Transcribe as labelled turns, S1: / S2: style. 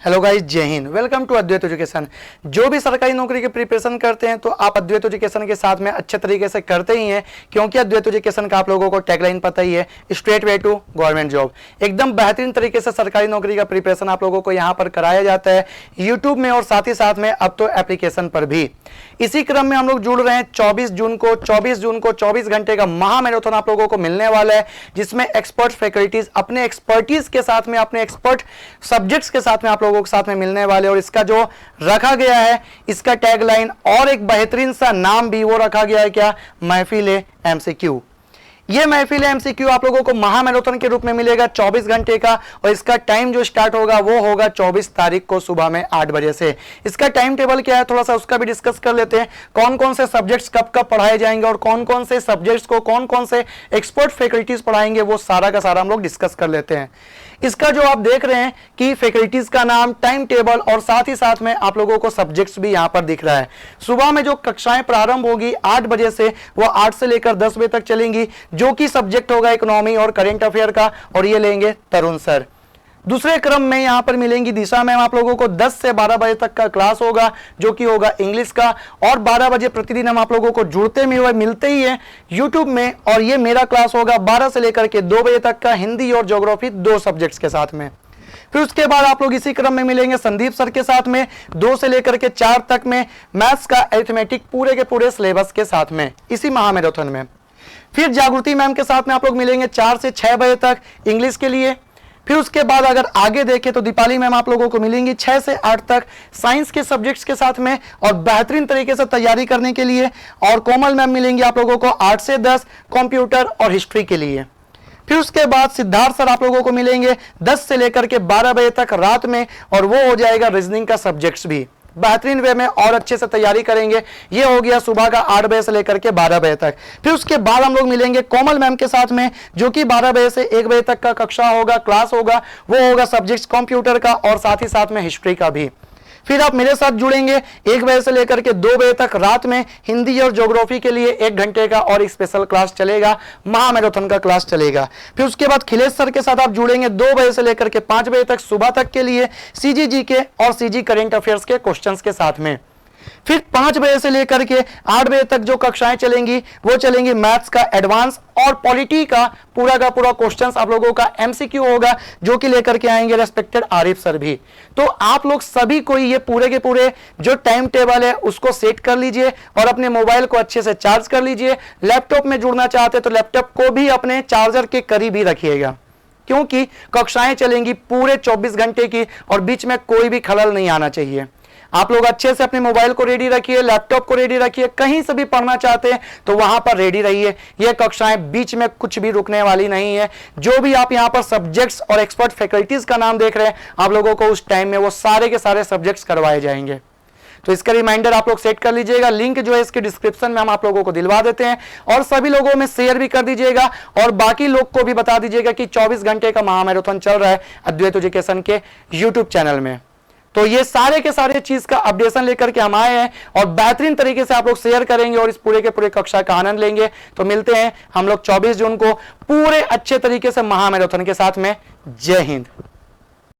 S1: Hello guys, Jai Hind. Welcome to Advait education. जो भी सरकारी नौकरी की प्रिपरेशन करते हैं तो आप अद्वैत एजुकेशन के साथ में अच्छे तरीके से करते ही हैं, क्योंकि अद्वैत एजुकेशन का आप लोगों को टैगलाइन पता ही है, straight way to government job. एकदम बेहतरीन तरीके से सरकारी नौकरी का प्रिपरेशन आप लोगों को यहाँ पर कराया जाता है यूट्यूब में और साथ ही साथ में अब तो एप्लीकेशन पर भी। इसी क्रम में हम लोग जुड़ रहे हैं 24 जून को 24 घंटे का महा मैराथन आप लोगों को मिलने वाला है, जिसमें एक्सपर्ट फैकल्टीज अपने एक्सपर्टीज के साथ में, अपने एक्सपर्ट सब्जेक्ट्स के साथ में आप लोगों के साथ में मिलने वाले। और इसका जो रखा गया है, इसका टैगलाइन और एक बेहतरीन सा नाम भी वो रखा गया है, क्या? महफिल एमसीक्यू। ये महफिल एमसीक्यू आप लोगों को महा मैराथन के रूप में मिलेगा 24 घंटे का, और इसका टाइम जो स्टार्ट होगा वो होगा 24 तारीख को सुबह में 8 बजे से। इसका टाइम टेबल क्या है, थोड़ा सा उसका भी डिस्कस कर लेते हैं। कौन कौन से सब्जेक्ट्स कब कब पढ़ाए जाएंगे और कौन कौन से सब्जेक्ट्स को कौन कौन से एक्सपर्ट फैकल्टीज पढ़ाएंगे, वो सारा का सारा हम लोग डिस्कस कर लेते हैं। इसका जो आप देख रहे हैं कि फैकल्टीज का नाम, टाइम टेबल और साथ ही साथ में आप लोगों को सब्जेक्ट्स भी यहां पर दिख रहा है। सुबह में जो कक्षाएं प्रारंभ होगी 8 बजे से, वो 8 से लेकर 10 बजे तक चलेंगी, जो कि सब्जेक्ट होगा इकोनॉमी और करंट अफेयर का, और ये लेंगे तरुण सर। दूसरे क्रम में यहां पर मिलेंगी दिशा मैम, आप लोगों को 10 से 12 बजे तक का क्लास होगा, जो कि होगा इंग्लिश का। और 12 बजे प्रतिदिन हम आप लोगों को जुड़ते हुए मिलते ही है यूट्यूब में, और ये मेरा क्लास होगा 12 से लेकर के 2 बजे तक का, हिंदी और ज्योग्राफी 2 सब्जेक्ट्स के साथ में। फिर उसके बाद आप लोग इसी क्रम में मिलेंगे संदीप सर के साथ में 2 से लेकर के 4 तक में, मैथ्स का अरिथमेटिक पूरे के पूरे सिलेबस के साथ में, इसी महा मैराथन में। फिर जागृति मैम के साथ में आप लोग मिलेंगे 4 से 6 बजे तक इंग्लिश के लिए। फिर उसके बाद अगर आगे देखें तो दीपाली मैम आप लोगों को मिलेंगी 6 से 8 तक साइंस के सब्जेक्ट्स के साथ में और बेहतरीन तरीके से तैयारी करने के लिए। और कोमल मैम मिलेंगी आप लोगों को 8 से 10 कंप्यूटर और हिस्ट्री के लिए। फिर उसके बाद सिद्धार्थ सर आप लोगों को मिलेंगे 10 से लेकर के 12 बजे तक रात में, और वो हो जाएगा रीजनिंग का सब्जेक्ट्स भी बेहतरीन वे में और अच्छे से तैयारी करेंगे। ये हो गया सुबह का 8 बजे से लेकर के 12 बजे तक। फिर उसके बाद हम लोग मिलेंगे कोमल मैम के साथ में, जो कि 12 बजे से 1 बजे तक का कक्षा होगा, क्लास होगा, वो होगा सब्जेक्ट्स कंप्यूटर का और साथ ही साथ में हिस्ट्री का भी। फिर आप मेरे साथ जुड़ेंगे 1 बजे से लेकर के 2 बजे तक रात में, हिंदी और ज्योग्राफी के लिए 1 घंटे का और एक स्पेशल क्लास चलेगा, महा मैराथन का क्लास चलेगा। फिर उसके बाद खिलेश सर के साथ आप जुड़ेंगे 2 बजे से लेकर के 5 बजे तक सुबह तक के लिए, सीजीजी के और सीजी करंट अफेयर्स के क्वेश्चंस के साथ में। फिर 5 बजे से लेकर के 8 बजे तक जो कक्षाएं चलेंगी वो चलेंगी मैथ्स का एडवांस और पॉलिटी का पूरा क्वेश्चंस आप लोगों का एमसीक्यू होगा, जो कि लेकर के आएंगे रेस्पेक्टेड आरिफ सर भी। तो आप लोग सभी को ये पूरे के पूरे जो टाइम टेबल है उसको सेट कर लीजिए और अपने मोबाइल को अच्छे से चार्ज कर लीजिए। लैपटॉप में जुड़ना चाहते तो लैपटॉप को भी अपने चार्जर के करीब ही रखिएगा, क्योंकि कक्षाएं चलेंगी पूरे 24 घंटे की और बीच में कोई भी खलल नहीं आना चाहिए। आप लोग अच्छे से अपने मोबाइल को रेडी रखिए, लैपटॉप को रेडी रखिए, कहीं से भी पढ़ना चाहते हैं तो वहां पर रेडी रहिए। ये कक्षाएं बीच में कुछ भी रुकने वाली नहीं है। जो भी आप यहां पर सब्जेक्ट्स और एक्सपर्ट फैकल्टीज का नाम देख रहे हैं, आप लोगों को उस टाइम में वो सारे के सारे सब्जेक्ट्स करवाए जाएंगे। तो इसका रिमाइंडर आप लोग सेट कर लीजिएगा। लिंक जो है इसके डिस्क्रिप्शन में हम आप लोगों को दिलवा देते हैं, और सभी लोगों में शेयर भी कर दीजिएगा और बाकी लोग को भी बता दीजिएगा कि 24 घंटे का महा मैराथन चल रहा है अद्वैत एजुकेशन के यूट्यूब चैनल में। तो ये सारे के सारे चीज का अपडेशन लेकर के हम आए हैं और बेहतरीन तरीके से आप लोग शेयर करेंगे और इस पूरे के पूरे कक्षा का आनंद लेंगे। तो मिलते हैं हम लोग 24 जून को पूरे अच्छे तरीके से महा मैराथन के साथ में। जय हिंद।